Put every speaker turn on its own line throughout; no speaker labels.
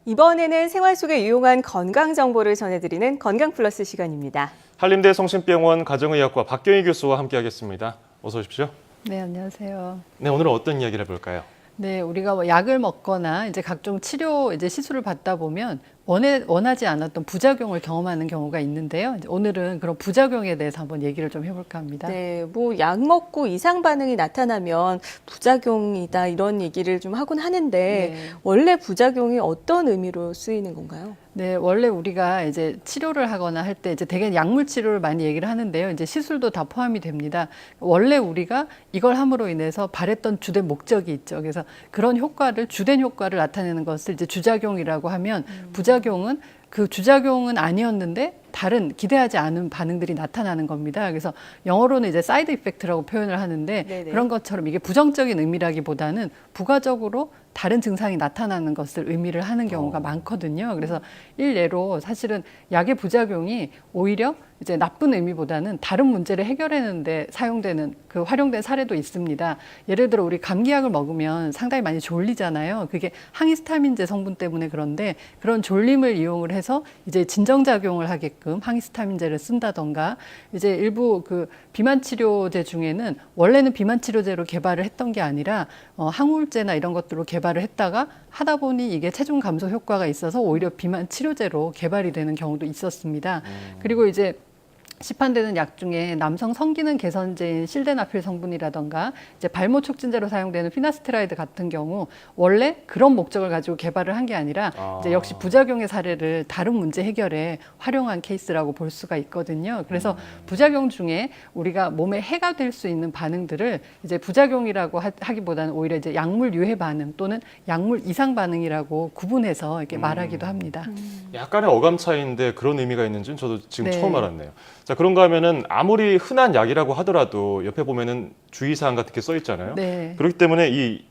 이번에는 생활 속에 유용한 건강 정보를 전해드리는 건강 플러스 시간입니다.
한림대 성심병원 가정의학과 박경희 교수와 함께하겠습니다. 어서 오십시오.
네, 안녕하세요.
네, 오늘은 어떤 이야기를 해볼까요?
네, 우리가 뭐 약을 먹거나 이제 각종 치료 시술을 받다 보면 원하지 않았던 부작용을 경험하는 경우가 있는데요. 이제 오늘은 그런 부작용에 대해서 한번 얘기를 좀 해볼까 합니다.
네, 뭐 약 먹고 이상 반응이 나타나면 부작용이다 이런 얘기를 좀 하곤 하는데
네.
원래 부작용이 어떤 의미로 쓰이는 건가요?
네, 원래 우리가 이제 치료를 하거나 할 때 이제 대개 약물 치료를 많이 얘기를 하는데요. 이제 시술도 다 포함이 됩니다. 원래 우리가 이걸 함으로 인해서 바랬던 주된 목적이 있죠. 그래서 그런 효과를, 주된 효과를 나타내는 것을 이제 주작용이라고 하면 부작용은 그 주작용은 아니었는데 다른 기대하지 않은 반응들이 나타나는 겁니다. 그래서 영어로는 이제 사이드 이펙트라고 표현을 하는데
네네.
그런 것처럼 이게 부정적인 의미라기보다는 부가적으로 다른 증상이 나타나는 것을 의미를 하는 경우가 많거든요. 그래서 일례로 사실은 약의 부작용이 오히려 이제 나쁜 의미보다는 다른 문제를 해결하는데 사용되는 그 활용된 사례도 있습니다. 예를 들어 우리 감기약을 먹으면 상당히 많이 졸리잖아요. 그게 항히스타민제 성분 때문에 그런데 그런 졸림을 이용을 해서 이제 진정작용을 하게끔 항히스타민제를 쓴다던가 이제 일부 그 비만 치료제 중에는 원래는 비만 치료제로 개발을 했던 게 아니라 항우울제나 이런 것들로 개발을 했다가 하다 보니 이게 체중 감소 효과가 있어서 오히려 비만 치료제로 개발이 되는 경우도 있었습니다. 그리고 이제 시판되는 약 중에 남성 성기능 개선제인 실데나필 성분이라던가 이제 발모 촉진제로 사용되는 피나스테라이드 같은 경우 원래 그런 목적을 가지고 개발을 한 게 아니라 이제 역시 부작용의 사례를 다른 문제 해결에 활용한 케이스라고 볼 수가 있거든요. 그래서 부작용 중에 우리가 몸에 해가 될 수 있는 반응들을 이제 부작용이라고 하기보다는 오히려 이제 약물 유해 반응 또는 약물 이상 반응이라고 구분해서 이렇게 말하기도 합니다.
약간의 어감 차이인데 그런 의미가 있는지는 저도 지금
네.
처음 알았네요. 자, 그런가 하면은 아무리 흔한 약이라고 하더라도 옆에 보면은 주의사항 같은 게 써 있잖아요.
네.
그렇기 때문에 이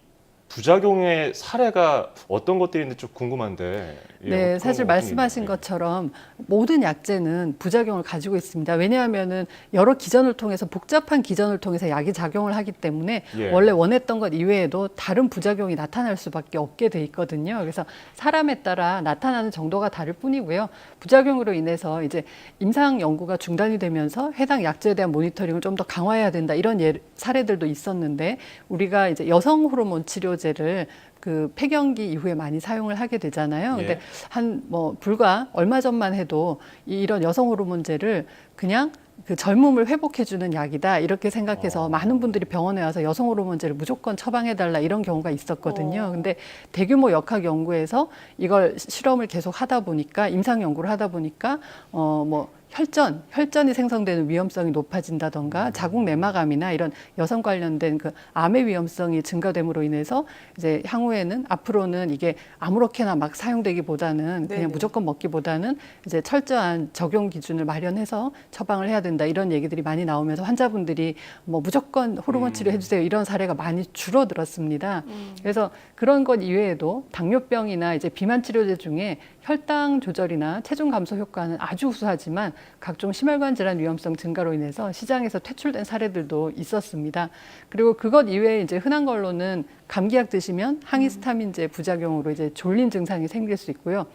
부작용의 사례가 어떤 것들이 있는지 좀 궁금한데. 예,
네,
그런
사실
거 어떤
말씀하신
게 있나요?
것처럼 모든 약제는 부작용을 가지고 있습니다. 왜냐하면은 여러 기전을 통해서 복잡한 기전을 통해서 약이 작용을 하기 때문에
예.
원래 원했던 것 이외에도 다른 부작용이 나타날 수밖에 없게 돼 있거든요. 그래서 사람에 따라 나타나는 정도가 다를 뿐이고요. 부작용으로 인해서 이제 임상 연구가 중단이 되면서 해당 약제에 대한 모니터링을 좀 더 강화해야 된다 이런 사례들도 있었는데 우리가 이제 여성 호르몬 치료제를 그 폐경기 이후에 많이 사용을 하게 되잖아요. 근데
예.
한 뭐 불과 얼마 전만 해도 이런 여성 호르몬제를 그냥 그 젊음을 회복해주는 약이다 이렇게 생각해서 많은 분들이 병원에 와서 여성 호르몬제를 무조건 처방해달라 이런 경우가 있었거든요. 근데 대규모 역학 연구에서 이걸 실험을 계속 하다 보니까 임상 연구를 하다 보니까 뭐 혈전이 생성되는 위험성이 높아진다던가 자궁 내막암이나 이런 여성 관련된 그 암의 위험성이 증가됨으로 인해서 이제 향후에는 앞으로는 이게 아무렇게나 막 사용되기보다는
네네.
그냥 무조건 먹기보다는 이제 철저한 적용 기준을 마련해서 처방을 해야 된다 이런 얘기들이 많이 나오면서 환자분들이 뭐 무조건 호르몬 치료 해주세요 이런 사례가 많이 줄어들었습니다. 그래서 그런 것 이외에도 당뇨병이나 이제 비만 치료제 중에 혈당 조절이나 체중 감소 효과는 아주 우수하지만 각종 심혈관 질환 위험성 증가로 인해서 시장에서 퇴출된 사례들도 있었습니다. 그리고 그것 이외에 이제 흔한 걸로는 감기약 드시면 항히스타민제 부작용으로 이제 졸린 증상이 생길 수 있고요.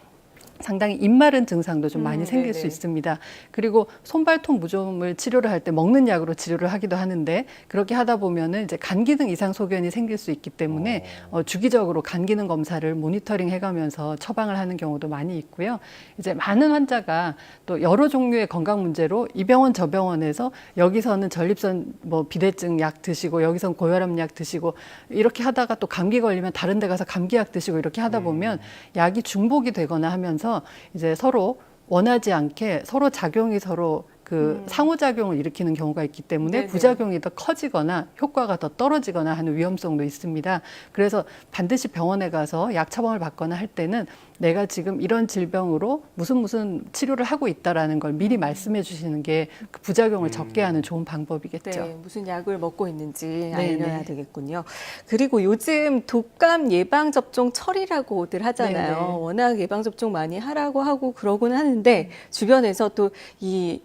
상당히 입마른 증상도 좀 많이 생길
네네.
수 있습니다. 그리고 손발톱 무좀을 치료를 할 때 먹는 약으로 치료를 하기도 하는데 그렇게 하다 보면은 이제 간 기능 이상 소견이 생길 수 있기 때문에 주기적으로 간 기능 검사를 모니터링 해가면서 처방을 하는 경우도 많이 있고요. 이제 많은 환자가 또 여러 종류의 건강 문제로 이 병원 저 병원에서 여기서는 전립선 뭐 비대증 약 드시고 여기선 고혈압 약 드시고 이렇게 하다가 또 감기 걸리면 다른 데 가서 감기약 드시고 이렇게 하다 보면 약이 중복이 되거나 하면서 이제 서로 원하지 않게 서로 작용이 서로 그 상호작용을 일으키는 경우가 있기 때문에
네네.
부작용이 더 커지거나 효과가 더 떨어지거나 하는 위험성도 있습니다. 그래서 반드시 병원에 가서 약 처방을 받거나 할 때는 내가 지금 이런 질병으로 무슨 치료를 하고 있다라는 걸 미리 말씀해 주시는 게 그 부작용을 적게 하는 좋은 방법이겠죠.
네, 무슨 약을 먹고 있는지
네네.
알려야 되겠군요. 그리고 요즘 독감 예방접종철이라고들 하잖아요.
네네.
워낙 예방접종 많이 하라고 하고 그러곤 하는데 주변에서 또 이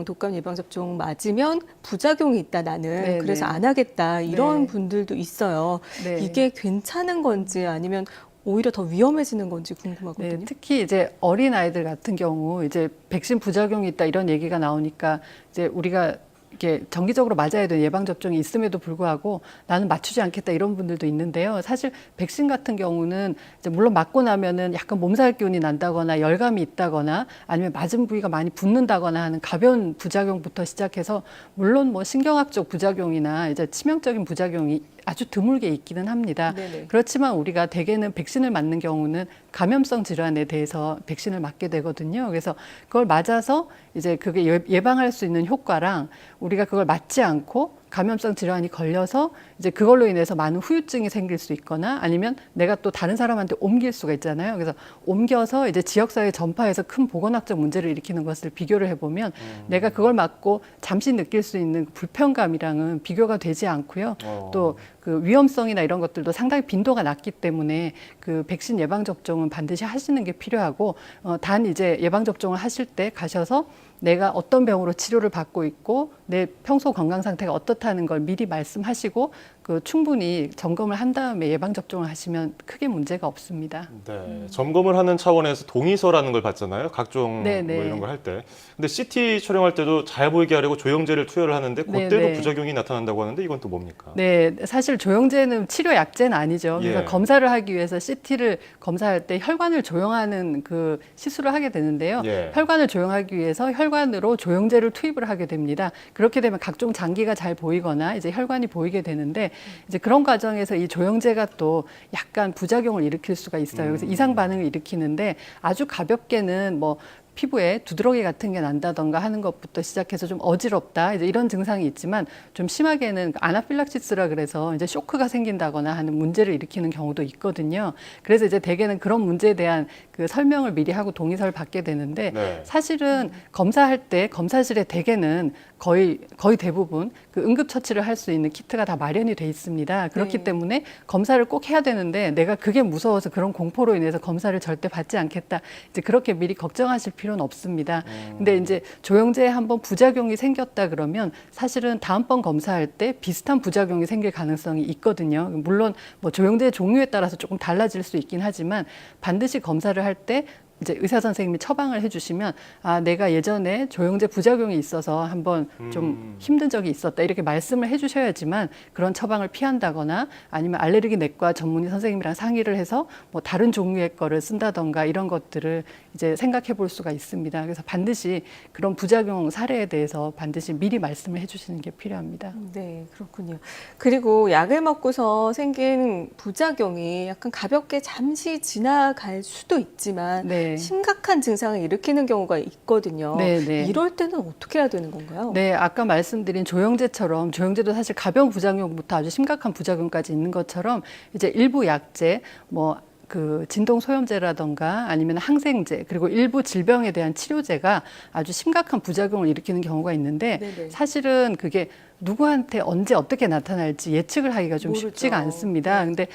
독감 예방접종 맞으면 부작용이 있다 나는
네네.
그래서 안 하겠다 이런
네.
분들도 있어요.
네.
이게 괜찮은 건지 아니면 오히려 더 위험해지는 건지 궁금하거든요.
네, 특히 이제 어린 아이들 같은 경우 이제 백신 부작용이 있다 이런 얘기가 나오니까 이제 우리가 이게 정기적으로 맞아야 되는 예방 접종이 있음에도 불구하고 나는 맞추지 않겠다 이런 분들도 있는데요. 사실 백신 같은 경우는 이제 물론 맞고 나면은 약간 몸살 기운이 난다거나 열감이 있다거나 아니면 맞은 부위가 많이 붓는다거나 하는 가벼운 부작용부터 시작해서 물론 뭐 신경학적 부작용이나 이제 치명적인 부작용이 아주 드물게 있기는 합니다.
네네.
그렇지만 우리가 대개는 백신을 맞는 경우는 감염성 질환에 대해서 백신을 맞게 되거든요. 그래서 그걸 맞아서 이제 그게 예방할 수 있는 효과랑 우리가 그걸 맞지 않고 감염성 질환이 걸려서 이제 그걸로 인해서 많은 후유증이 생길 수 있거나 아니면 내가 또 다른 사람한테 옮길 수가 있잖아요. 그래서 옮겨서 이제 지역사회에 전파해서 큰 보건학적 문제를 일으키는 것을 비교를 해보면 내가 그걸 맞고 잠시 느낄 수 있는 불편감이랑은 비교가 되지 않고요. 또 그 위험성이나 이런 것들도 상당히 빈도가 낮기 때문에 그 백신 예방 접종은 반드시 하시는 게 필요하고 단 이제 예방 접종을 하실 때 가셔서 내가 어떤 병으로 치료를 받고 있고 내 평소 건강 상태가 어떻다는 걸 미리 말씀하시고 그 충분히 점검을 한 다음에 예방 접종을 하시면 크게 문제가 없습니다.
네, 점검을 하는 차원에서 동의서라는 걸 받잖아요. 각종
네,
뭐
네.
이런 걸 할 때. 근데 CT 촬영할 때도 잘 보이게 하려고 조영제를 투여를 하는데 그때도
네, 네.
부작용이 나타난다고 하는데 이건 또 뭡니까?
네, 사실 조영제는 치료 약제는 아니죠. 그래서
예.
검사를 하기 위해서 CT를 검사할 때 혈관을 조영하는 그 시술을 하게 되는데요.
예.
혈관을 조영하기 위해서 혈관으로 조영제를 투입을 하게 됩니다. 그렇게 되면 각종 장기가 잘 보이거나 이제 혈관이 보이게 되는데 이제 그런 과정에서 이 조영제가 또 약간 부작용을 일으킬 수가 있어요. 그래서 이상 반응을 일으키는데 아주 가볍게는 뭐 피부에 두드러기 같은 게 난다던가 하는 것부터 시작해서 좀 어지럽다 이제 이런 증상이 있지만 좀 심하게는 아나필락시스라 그래서 이제 쇼크가 생긴다거나 하는 문제를 일으키는 경우도 있거든요. 그래서 이제 대개는 그런 문제에 대한 그 설명을 미리 하고 동의서를 받게 되는데
네.
사실은 검사할 때 검사실에 대개는 거의 대부분 그 응급처치를 할 수 있는 키트가 다 마련이 돼 있습니다. 그렇기
네.
때문에 검사를 꼭 해야 되는데 내가 그게 무서워서 그런 공포로 인해서 검사를 절대 받지 않겠다. 이제 그렇게 미리 걱정하실 필요는 없습니다. 근데 이제 조영제에 한번 부작용이 생겼다 그러면 사실은 다음번 검사할 때 비슷한 부작용이 생길 가능성이 있거든요. 물론 뭐 조영제 종류에 따라서 조금 달라질 수 있긴 하지만 반드시 검사를 할 때 이제 의사 선생님이 처방을 해주시면 아 내가 예전에 조영제 부작용이 있어서 한번 좀 힘든 적이 있었다 이렇게 말씀을 해주셔야지만 그런 처방을 피한다거나 아니면 알레르기 내과 전문의 선생님이랑 상의를 해서 뭐 다른 종류의 거를 쓴다던가 이런 것들을 이제 생각해 볼 수가 있습니다. 그래서 반드시 그런 부작용 사례에 대해서 반드시 미리 말씀을 해주시는 게 필요합니다.
네, 그렇군요. 그리고 약을 먹고서 생긴 부작용이 약간 가볍게 잠시 지나갈 수도 있지만
네.
심각한 증상을 일으키는 경우가 있거든요.
네, 네.
이럴 때는 어떻게 해야 되는 건가요?
네, 아까 말씀드린 조영제처럼 조영제도 사실 가벼운 부작용부터 아주 심각한 부작용까지 있는 것처럼 이제 일부 약제 뭐 그 진동 소염제라던가 아니면 항생제 그리고 일부 질병에 대한 치료제가 아주 심각한 부작용을 일으키는 경우가 있는데
네네.
사실은 그게 누구한테 언제 어떻게 나타날지 예측을 하기가 좀
모르죠.
쉽지가 않습니다.
네.
근데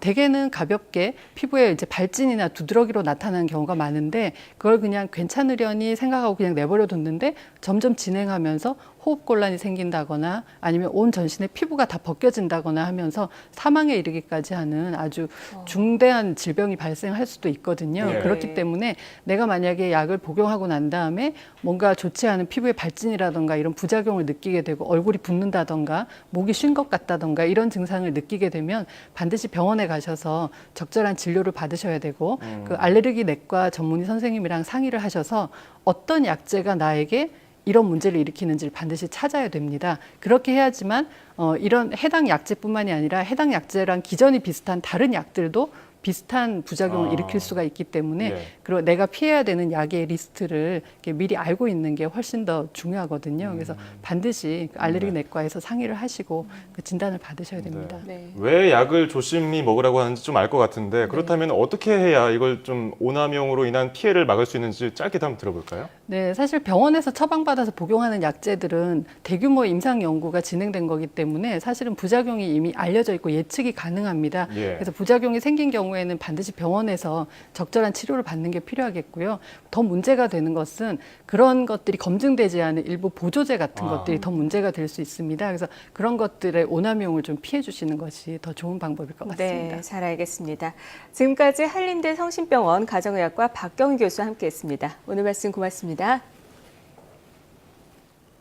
대개는 가볍게 피부에 이제 발진이나 두드러기로 나타나는 경우가 많은데 그걸 그냥 괜찮으려니 생각하고 그냥 내버려 뒀는데 점점 진행하면서 호흡곤란이 생긴다거나 아니면 온 전신의 피부가 다 벗겨진다거나 하면서 사망에 이르기까지 하는 아주 중대한 질병이 발생할 수도 있거든요.
네.
그렇기 때문에 내가 만약에 약을 복용하고 난 다음에 뭔가 좋지 않은 피부의 발진이라던가 이런 부작용을 느끼게 되고 얼굴이 붓는다던가 목이 쉰 것 같다던가 이런 증상을 느끼게 되면 반드시 병원에 가셔서 적절한 진료를 받으셔야 되고 그 알레르기 내과 전문의 선생님이랑 상의를 하셔서 어떤 약제가 나에게 이런 문제를 일으키는지를 반드시 찾아야 됩니다. 그렇게 해야지만 이런 해당 약제뿐만이 아니라 해당 약제랑 기전이 비슷한 다른 약들도 비슷한 부작용을 일으킬 수가 있기 때문에
예.
그리고 내가 피해야 되는 약의 리스트를 이렇게 미리 알고 있는 게 훨씬 더 중요하거든요. 그래서 반드시 그 알레르기 내과에서 상의를 하시고 그 진단을 받으셔야 됩니다.
네.
왜 약을 조심히 먹으라고 하는지 좀 알 것 같은데 그렇다면 어떻게 해야 이걸 좀 오남용으로 인한 피해를 막을 수 있는지 짧게 한번 들어볼까요?
네, 사실 병원에서 처방받아서 복용하는 약제들은 대규모 임상 연구가 진행된 거기 때문에 사실은 부작용이 이미 알려져 있고 예측이 가능합니다.
예.
그래서 부작용이 생긴 경우에는 반드시 병원에서 적절한 치료를 받는 게 필요하겠고요. 더 문제가 되는 것은 그런 것들이 검증되지 않은 일부 보조제 같은 것들이 더 문제가 될 수 있습니다. 그래서 그런 것들의 오남용을 좀 피해 주시는 것이 더 좋은 방법일 것 같습니다.
네, 잘 알겠습니다. 지금까지 한림대 성심병원 가정의학과 박경희 교수와 함께했습니다. 오늘 말씀 고맙습니다.